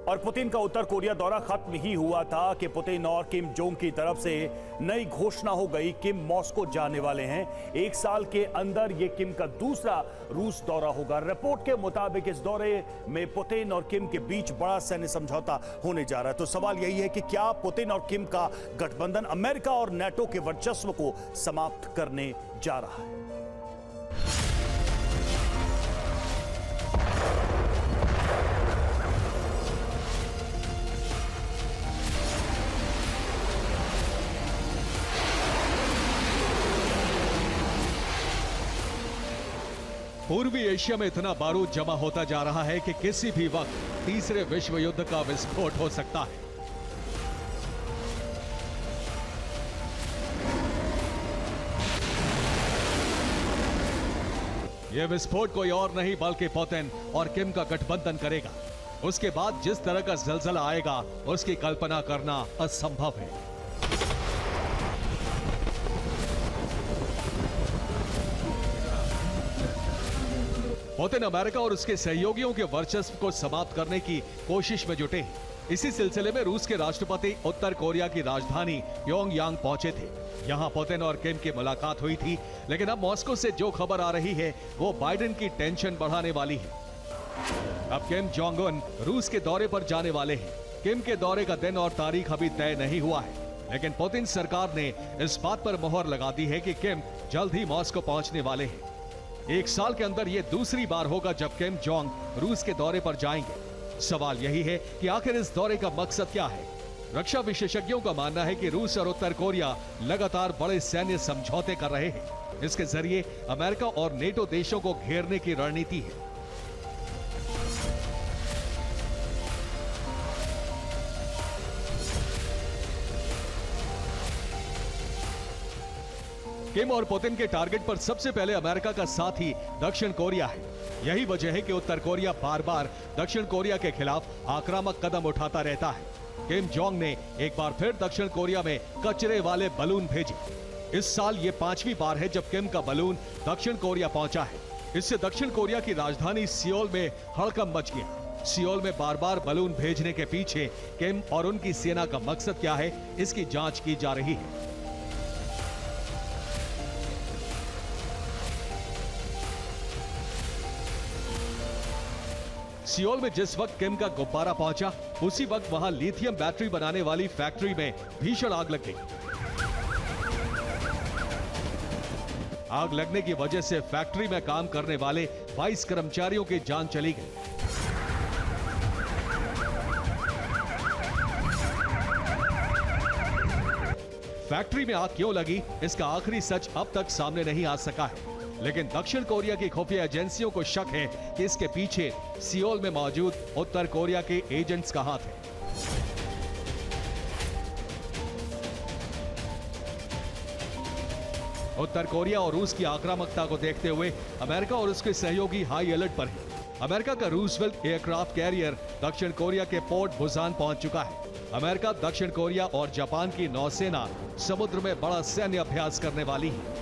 और पुतिन का उत्तर कोरिया दौरा खत्म ही हुआ था कि पुतिन और किम जोंग की तरफ से नई घोषणा हो गई। किम मॉस्को जाने वाले हैं। 1 साल के अंदर ये किम का दूसरा रूस दौरा होगा। रिपोर्ट के मुताबिक इस दौरे में पुतिन और किम के बीच बड़ा सैन्य समझौता होने जा रहा है। तो सवाल यही है कि क्या पुतिन और किम का गठबंधन अमेरिका और नेटो के वर्चस्व को समाप्त करने जा रहा है। पूर्वी एशिया में इतना बारूद जमा होता जा रहा है कि किसी भी वक्त तीसरे विश्व युद्ध का विस्फोट हो सकता है। यह विस्फोट कोई और नहीं बल्कि पुतिन और किम का गठबंधन करेगा। उसके बाद जिस तरह का जलजला आएगा उसकी कल्पना करना असंभव है। पुतिन अमेरिका और उसके सहयोगियों के वर्चस्व को समाप्त करने की कोशिश में जुटे हैं। इसी सिलसिले में रूस के राष्ट्रपति उत्तर कोरिया की राजधानी प्योंगयांग पहुंचे थे। यहां पुतिन और किम की मुलाकात हुई थी, लेकिन अब मॉस्को से जो खबर आ रही है वो बाइडेन की टेंशन बढ़ाने वाली है। अब किम जोंग उन रूस के दौरे पर जाने वाले हैं। किम के दौरे का दिन और तारीख अभी तय नहीं हुआ है, लेकिन पुतिन सरकार ने इस बात पर मोहर लगा दी है कि किम जल्द ही मॉस्को पहुंचने वाले हैं। 1 साल के अंदर यह दूसरी बार होगा जब किम जोंग रूस के दौरे पर जाएंगे। सवाल यही है कि आखिर इस दौरे का मकसद क्या है। रक्षा विशेषज्ञों का मानना है कि रूस और उत्तर कोरिया लगातार बड़े सैन्य समझौते कर रहे हैं। इसके जरिए अमेरिका और नेटो देशों को घेरने की रणनीति है। किम और पुतिन के टारगेट पर सबसे पहले अमेरिका का साथी दक्षिण कोरिया है। यही वजह है कि उत्तर कोरिया बार बार दक्षिण कोरिया के खिलाफ आक्रामक कदम उठाता रहता है। किम जोंग ने एक बार फिर दक्षिण कोरिया में कचरे वाले बलून भेजे। इस साल ये 5वीं बार है जब किम का बलून दक्षिण कोरिया पहुंचा है। इससे दक्षिण कोरिया की राजधानी सियोल में हड़कंप मच गया। सियोल में बार बार बलून भेजने के पीछे किम और उनकी सेना का मकसद क्या है, इसकी जांच की जा रही है। सियोल में जिस वक्त किम का गुब्बारा पहुंचा, उसी वक्त वहां लिथियम बैटरी बनाने वाली फैक्ट्री में भीषण आग लग गई। आग लगने की वजह से फैक्ट्री में काम करने वाले 22 कर्मचारियों की जान चली गई। फैक्ट्री में आग क्यों लगी, इसका आखिरी सच अब तक सामने नहीं आ सका है, लेकिन दक्षिण कोरिया की खुफिया एजेंसियों को शक है कि इसके पीछे सियोल में मौजूद उत्तर कोरिया के एजेंट्स का हाथ है। उत्तर कोरिया और रूस की आक्रामकता को देखते हुए अमेरिका और उसके सहयोगी हाई अलर्ट पर है। अमेरिका का रूजवेल्ट एयरक्राफ्ट कैरियर दक्षिण कोरिया के पोर्ट बुसान पहुंच चुका है। अमेरिका, दक्षिण कोरिया और जापान की नौसेना समुद्र में बड़ा सैन्य अभ्यास करने वाली है।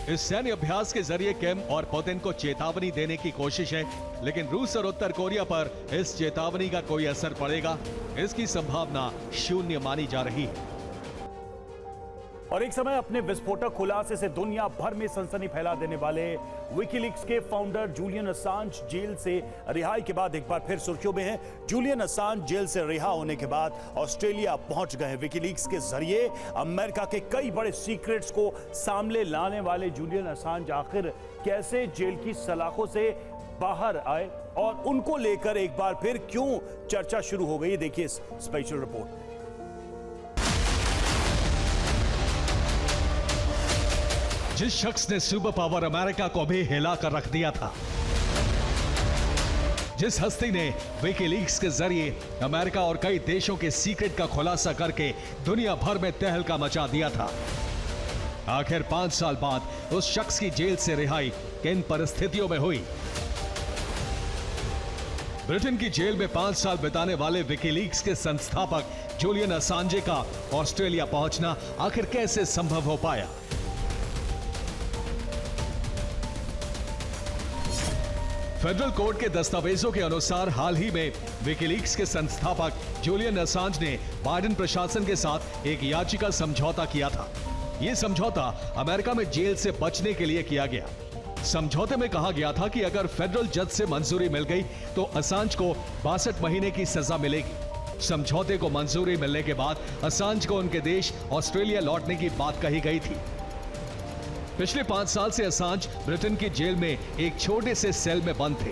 इस सैन्य अभ्यास के जरिए किम और पुतिन को चेतावनी देने की कोशिश है, लेकिन रूस और उत्तर कोरिया पर इस चेतावनी का कोई असर पड़ेगा, इसकी संभावना शून्य मानी जा रही है। और एक समय अपने विस्फोटक खुलासे से दुनिया भर में सनसनी फैला देने वाले विकीलीक्स के फाउंडर जूलियन असांज जेल से रिहाई के बाद एक बार फिर सुर्खियों में हैं। जूलियन असांज जेल से रिहा होने के बाद ऑस्ट्रेलिया पहुंच गए। विकीलीक्स के जरिए अमेरिका के कई बड़े सीक्रेट्स को सामने लाने वाले जूलियन असांज आखिर कैसे जेल की सलाखों से बाहर आए और उनको लेकर एक बार फिर क्यों चर्चा शुरू हो गई, देखिए इस स्पेशल रिपोर्ट। जिस शख्स ने सुपर पावर अमेरिका को भी हिला कर रख दिया था, जिस हस्ती ने विकीलीक्स के जरिए अमेरिका और कई देशों के सीक्रेट का खुलासा करके दुनिया भर में तहलका मचा दिया था, आखिर 5 साल बाद उस शख्स की जेल से रिहाई किन परिस्थितियों में हुई। ब्रिटेन की जेल में 5 साल बिताने वाले विकीलीक्स के संस्थापक जूलियन असांजे का ऑस्ट्रेलिया पहुंचना आखिर कैसे संभव हो पाया। फेडरल कोर्ट के दस्तावेजों के अनुसार हाल ही में विकीलीक्स के संस्थापक जूलियन असांज ने बाइडेन प्रशासन के साथ एक याचिका समझौता किया था। यह समझौता अमेरिका में जेल से बचने के लिए किया गया। समझौते में कहा गया था कि अगर फेडरल जज से मंजूरी मिल गई तो असांज को 62 महीने की सजा मिलेगी। समझौते को मंजूरी मिलने के बाद असांज को उनके देश ऑस्ट्रेलिया लौटने की बात कही गई थी। पिछले 5 साल से असांज ब्रिटेन की जेल में एक छोटे से सेल में बंद थे।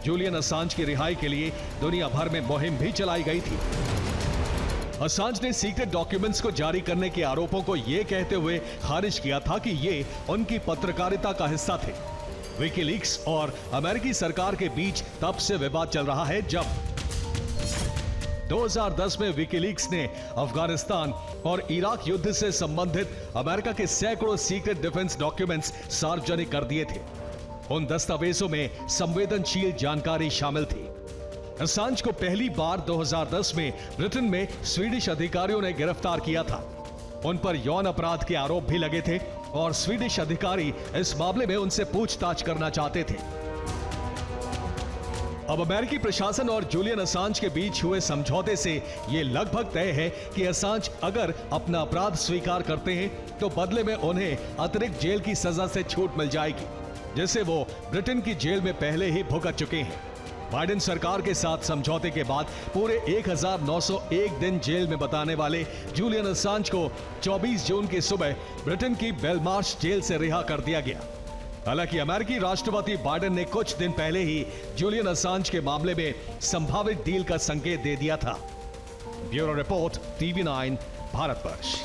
जूलियन असांज की रिहाई के लिए दुनिया भर में मुहिम भी चलाई गई थी। असांज ने सीक्रेट डॉक्यूमेंट्स को जारी करने के आरोपों को यह कहते हुए खारिज किया था कि ये उनकी पत्रकारिता का हिस्सा थे। विकीलीक्स और अमेरिकी सरकार के बीच तब से विवाद चल रहा है जब 2010 में विकीलीक्स ने अफगानिस्तान और इराक युद्ध से संबंधित अमेरिका के सैकड़ों सीक्रेट डिफेंस डॉक्यूमेंट्स सार्वजनिक कर दिए थे। उन दस्तावेजों में संवेदनशील जानकारी शामिल थी। असांज को पहली बार 2010 में ब्रिटेन में स्वीडिश अधिकारियों ने गिरफ्तार किया था। उन पर यौन अपराध के आरोप भी लगे थे और स्वीडिश अधिकारी इस मामले में उनसे पूछताछ करना चाहते थे। अब अमेरिकी प्रशासन और जूलियन असांज के बीच हुए समझौते से यह लगभग तय है कि असांज अगर अपना अपराध स्वीकार करते हैं तो बदले में उन्हें अतिरिक्त जेल की सजा से छूट मिल जाएगी, जिसे वो ब्रिटेन की जेल में पहले ही भुगत चुके हैं। बाइडेन सरकार के साथ समझौते के बाद पूरे 1901 दिन जेल में बिताने वाले जूलियन असांज को 24 जून की सुबह ब्रिटेन की बेलमार्श जेल से रिहा कर दिया गया। हालांकि अमेरिकी राष्ट्रपति बाइडेन ने कुछ दिन पहले ही जूलियन असांज के मामले में संभावित डील का संकेत दे दिया था। Bureau report, TV9, Bharatvarsh.